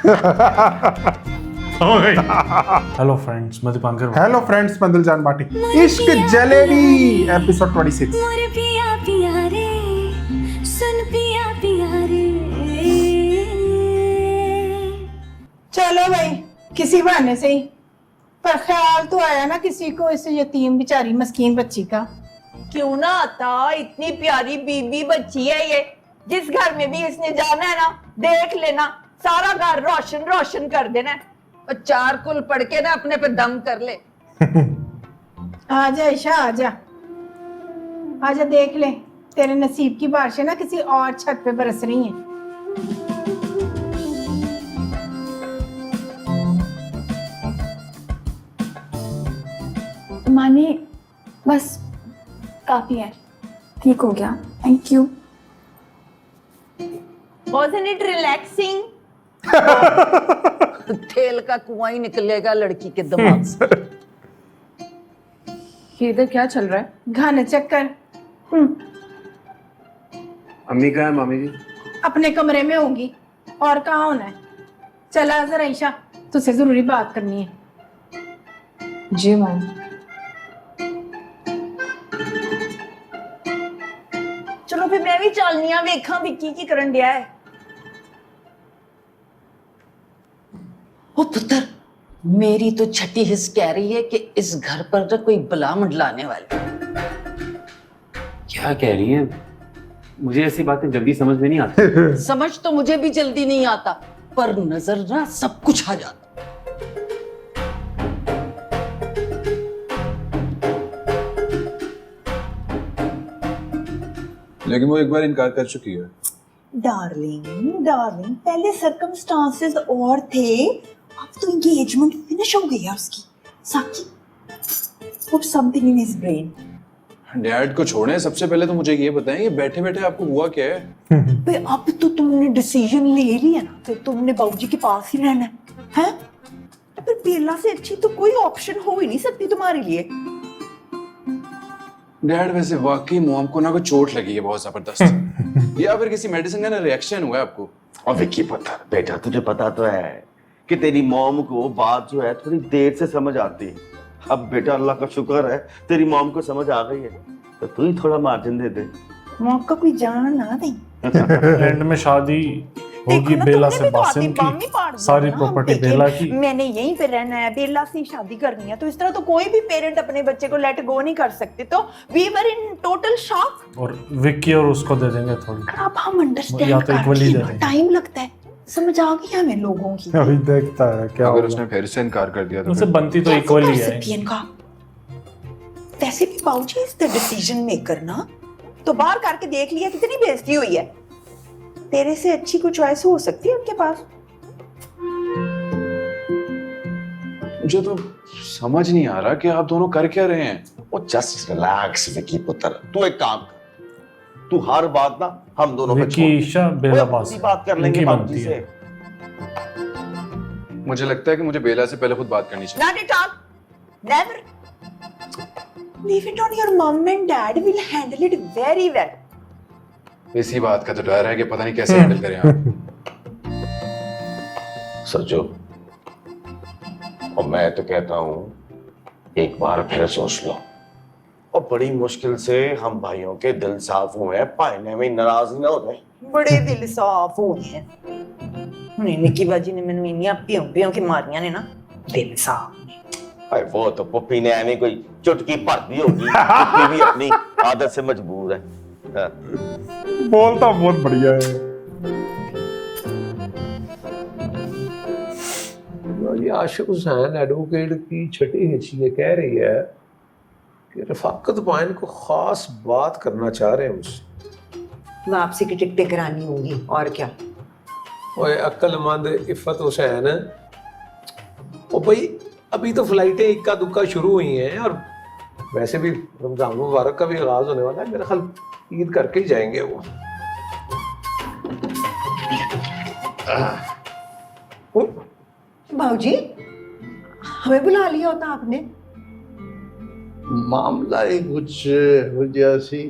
Hello friends, मैं Dipankar. Hello friends, मंदिल जान बाटी। इश्क जलेबी एपिसोड 26। मोर पिया पिया रे, सुन पिया पिया रे। चलो भाई, किसी बहाने से ही पर ख्याल तो आया ना किसी को इस यतीम बेचारी मस्कीन बच्ची का। क्यों ना आता, इतनी प्यारी बीबी बच्ची है ये। जिस घर में भी इसने जाना है ना, देख लेना सारा घर रोशन रोशन कर देना है। और 4 कुल पढ़ के ना अपने पे दम कर ले। आजा ईशा, आजा आजा, देख ले तेरे नसीब की बारिशें ना किसी और छत पे बरस रही हैं। मानी बस काफी है, ठीक हो गया, thank you. Wasn't it relaxing? तेल का कुआं ही निकलेगा लड़की के दिमाग से। ये इधर क्या चल रहा है? घन चक्कर। अम्मी कहाँ है मामी जी? अपने कमरे में होंगी और कहाँ होना है। चला जरा ईशा, तुझसे जरूरी बात करनी है। जी मैम। चलो फिर मैं भी चलनी आ, वेखा विक्की की करन दिया है। ओ पुत्र, मेरी तो छठी हिस्स कह रही है कि इस घर पर तो कोई बला मंडलाने वाली। क्या कह रही है? मुझे ऐसी बातें जल्दी समझ में नहीं आती। समझ तो मुझे भी जल्दी नहीं आता, पर नजर ना सब कुछ आ जाता। लेकिन वो एक बार इनकार कर चुकी है। डार्लिंग डार्लिंग, पहले सर्कमस्टांसेस और थे, अब तो एंगेजमेंट फिनिश हो गई है उसकी। साकी, put something in his brain. Dad को छोड़ें, सबसे पहले तो मुझे ये बताएं, ये बैठे बैठे आपको हुआ क्या है? भाई अब तो तुमने डिसीजन ले लिया ना, तो तुमने बाबूजी के पास ही रहना है? पर बेला से अच्छी तो कोई ऑप्शन हो ही नहीं सकती तुम्हारे लिए। डैड वैसे वाकई मॉम को ना कोई चोट लगी है बहुत जबरदस्त, या फिर किसी मेडिसिन का ना रिएक्शन हुआ है आपको? और विक्की पता बेटा, तुझे पता तो है कि तेरी मॉम को बात जो है थोड़ी देर से समझ आती है। अब बेटा अल्लाह का शुक्र है तेरी मॉम को समझ आ गई है, तो तू ही थोड़ा मार्जिन दे दे। मौका कोई जान ना दे। एंड में शादी होगी बेला से बासिम की, सारी प्रॉपर्टी बेला की। मैंने यहीं पे रहना है, बेला से शादी करनी है, तो इस तरह तो कोई भी पेरेंट अपने बच्चे को लेट गो नहीं कर सकते। तो we were in total shock. और विक्की और उसको दे देंगे थोड़ी, अब हम अंडरस्टैंड या तो इक्वली दे देंगे। टाइम लगता है, समझ आ गई हमें लोगों की। अभी देखता है क्या अगर होगा। उसने फिर से इनकार कर दिया तो उनसे बनती तो इक्वली है। वैसे भी बाबूजी इज द डिसीजन मेकर ना, तो बाहर करके देख लिया कितनी बेइज्जती हुई है। तेरे से अच्छी कोई चॉइस हो सकती है उनके पास? मुझे तो समझ नहीं आ रहा कि आप दोनों कर क्या रहे हैं। वो जस्ट रिलैक्स विक्की पुत्र, तू एक काम कर, तू हर बात ना हम दोनों पे विक्की छोड़, ईशा बेला वो बास अपनी बात कर लेंगे इनकी बाबूजी बनती से। है। मुझे लगता है कि मुझे बेला से पहले खुद बात करनी चाहिए। Not at all. Never. Leave it on your mom and dad will handle it very well. इसी बात का तो डर है कि पता नहीं कैसे हैंडल करें आप। सोचो, और मैं तो कहता हूँ एक बार फिर सोच लो। और बड़ी मुश्किल से हम भाइयों के दिल साफ हुए हैं, पाने में नाराज ना हो जाए। बड़े दिल साफ हो गए हैं। नहीं, निक्की बाजी ने मैंने इन्नियां प्यों की मारियां ने ना, दिल साफ। अरे वो तो पप्पी ने ऐਵੇਂ कोई चुटकी भर दी होगी, पप्पी भी अपनी आदत से मजबूर है। हाँ। बोलता बहुत बढ़िया है। ये आशिक हुसैन एडवोकेट की छठी हैसियत कह रही है कि रफाकत बाइन को खास बात करना चाह रहे हैं उससे। वापसी की टिकटें करानी होंगी और क्या। ओए अक्लमंद इफ़त हुसैन, ओ भाई अभी तो फ्लाइटें इक्का दुक्का शुरू हुई हैं, और वैसे भी रमजान मुबारक का भी आगाज होने वाला है, मेरा ख्याल ईद करके ही जाएंगे वो। बाबूजी, हमें बुला लिया होता आपने। मामला ही कुछ हो जैसी,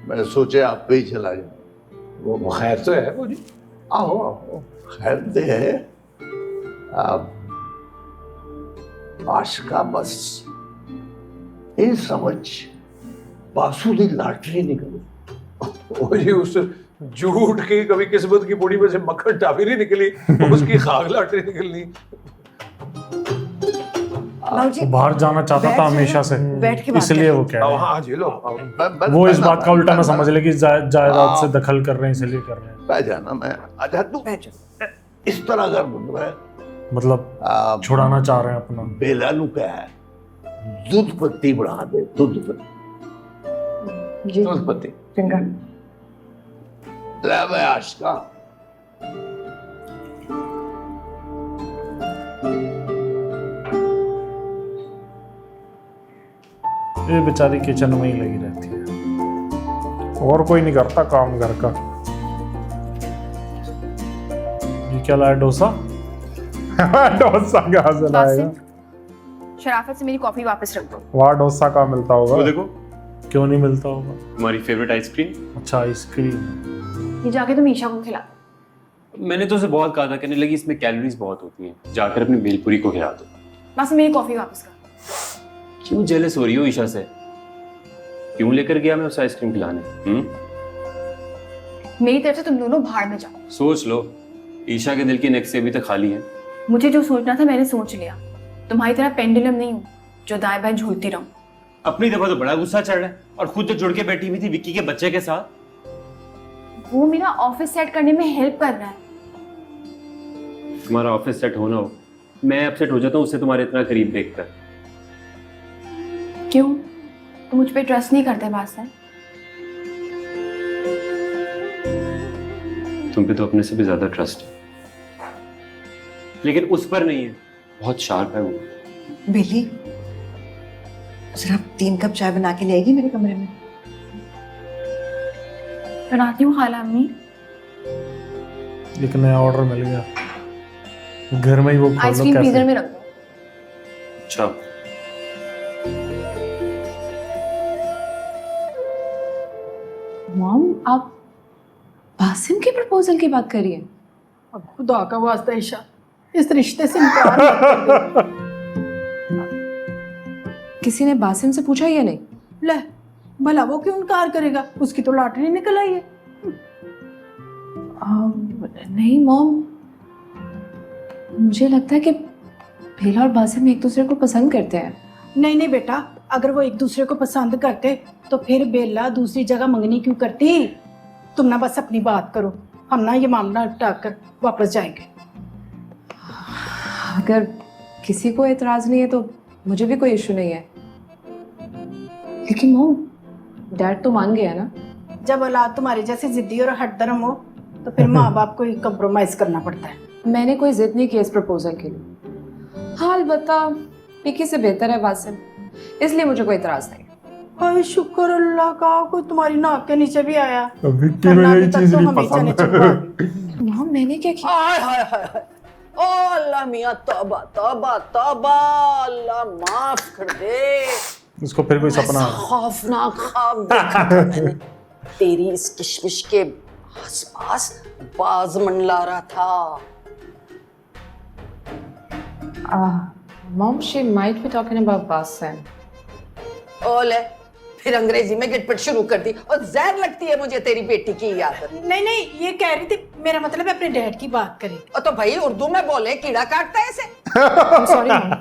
मैं सोचे आप पे ही चला जाऊं। वो खैर तो है वो जी। आओ आओ। खैर दे है आशिका बस ये समझ बासु की लॉटरी निकली वो जी उस झूठ की कभी किस्मत की पुड़ी में से मक्खन टाफी नहीं निकली, उसकी खाक लॉटरी निकलनी। वो बाहर जाना चाहता था हमेशा से, इसलिए वो कह रहे हैं। हाँ जी लो वो इस बात का उल्टा ना समझ ले कि जायदाद से दखल कर रहे हैं इसलिए कर रहे हैं। पै जाना मैं आजा तू इस तरह कर बोल रहा है मतलब छुड़ाना चाह रहे हैं अपना। बेला नु क्या है दूध पत्ती बढ़ा दे, दूध पत्ती दूध पत्ती ले भाई आशिका ये बेचारी किचन में ही लगी रहती है और कोई नहीं करता काम घर का। ये क्या लाया डोसा? डोसा कहाँ से लाएगा? शराफत से मेरी कॉफी वापस रख दो। वहाँ डोसा कहाँ मिलता होगा? वो देखो क्यों नहीं मिलता होगा? तुम्हारी फेवरेट आइसक्रीम। अच्छा आइसक्रीम। ये जाके तुम ईशा को खिला दो। मैंने तो उसे बहुत कहा था, कहने लगी इसमें कैलोरीज बहुत होती हैं, जाकर अपनी भेलपुरी को खिला दो। बस मेरी कॉफी वापस कर। क्यों जेलस हो रही हो ईशा से? क्यों लेकर गया मैं उसे आइसक्रीम खिलाने? मेरी तरफ से तुम दोनों बाहर में जाओ। सोच लो, ईशा के दिल की नेक्स्ट अभी तक खाली है। मुझे जो सोचना था मैंने सोच लिया। तुम्हारी तरह पेंडुलम नहीं हूँ जो दाएं बाएं झूलती रहूं। अपनी दफा तो बड़ा गुस्सा चढ़ रहा है, और खुद तो जुड़ के बैठी हुई थी विक्की के बच्चे के साथ। वो मेरा ऑफिस सेट करने में हेल्प कर रहा है। तुम्हारा ऑफिस सेट होना हो, मैं अपसेट हो जाता हूँ उससे तुम्हारे इतना करीब देखकर। क्यों? तुम मुझ पे ट्रस्ट नहीं करते बादशाह? तुम पे तो अपने से भी ज्यादा ट्रस्ट है, लेकिन उस पर नहीं है। बहुत शार्प है वो। बेली जरा 3 कप चाय बना के ले आएगी मेरे कमरे में। बनाती हूँ खाला अम्मी। एक नया ऑर्डर मिल गया, घर में ही वो खोल लो। आइसक्रीम फ्रीजर में रख दो। अच्छा मॉम, आप बासिम के प्रपोजल की बात करिए। अब खुदा का वास्ता ईशा, इस रिश्ते से इनकार मत कर। किसी ने बासिम से पूछा या नहीं? ले भला वो क्यों इनकार करेगा? उसकी तो लॉटरी निकल आई है। नहीं मॉम, मुझे लगता है कि बेला और बासिम एक दूसरे को पसंद करते हैं। नहीं नहीं बेटा, अगर वो एक दूसरे को पसंद करते तो फिर बेला दूसरी जगह मंगनी क्यों करती? तुम ना बस अपनी बात करो, हम ना ये मामला निपटा कर वापस जाएंगे। अगर किसी को एतराज नहीं है तो मुझे भी कोई इशू नहीं है। लेकिन मॉम, डैड तो मान गया ना। जब औलाद तुम्हारे जैसे जिद्दी और हटदरम हो तो फिर माँ बाप को ही कम्प्रोमाइज करना पड़ता है। मैंने कोई जिद नहीं की इस प्रपोजल के लिए। हाल बता पिकी से बेहतर है बासिम, इसलिए मुझे कोई इतराज नहीं। हाय शुक्र अल्लाह का, कोई तुम्हारी नाक के नीचे भी आया। विक्की में यही चीज नहीं पसंद है। मॉम मैंने क्या किया? हाय हाय हाय, ओ अल्लाह मियां, तौबा तौबा तौबा, अल्लाह माफ कर दे। इसको फिर कोई सपना ऐसा खौफनाक ख्वाब देखा था मैंने। तेरी इस किशमिश के आसपास बाज मंडला रहा था। Mom, she might be talking about Basim. ओले, फिर अंग्रेजी में गिटपिट शुरू कर दी, और जहर लगती है मुझे तेरी बेटी की आदत। नहीं नहीं, ये कह रही थी, मेरा मतलब है अपने डैड की बात करें। और तो भाई उर्दू में बोले, कीड़ा काटता है इसे। I'm sorry, Mom,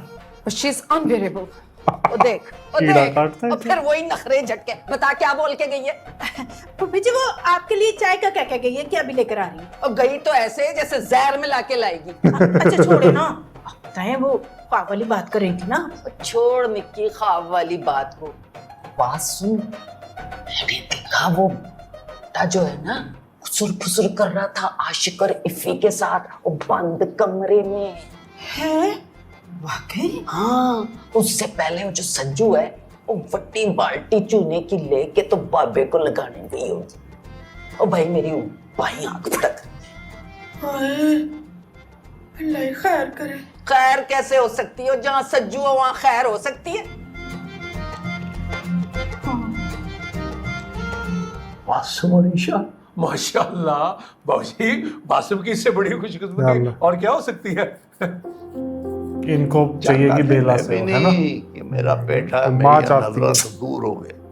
but she's unbearable. ओ देख, और फिर वही नखरे झटके। बता क्या बोल के गई है? पप्पी जी वो आपके लिए चाय का क्या कह गई है, क्या अभी लेकर आ रही है? और गई तो ऐसे जैसे जहर मिला के लाएगी। अच्छा छोड़े ना, बताएं वो ख्वाब वाली बात कर रही थी ना। छोड़ निक्की ख्वाब वाली बात को, बात सुन। मैंने देखा वो बेटा जो है ना, खुसुर फुसुर कर रहा था आशिक और इफ़ी के साथ, वो बंद कमरे में है। वाकई? हाँ, उससे पहले वो जो संजू है, वो वट्टी बाल्टी चूने की लेके तो बाबे को लगाने गई होगी। और भाई मेरी बाई आंख फटक। अल्लाह खैर करे। खैर कैसे हो सकती है? जहाँ सज्जू हो वहाँ खैर हो सकती है? बासिम और ईशा माशाल्लाह बाबूजी, बासिम की इससे बड़ी खुशकिस्मती और क्या हो सकती है। इनको चाहिए कि बेला से भी हो, है ना? नहीं कि मेरा बेटा माँ मेरी चाहती है। नजरों से दूर हो गया।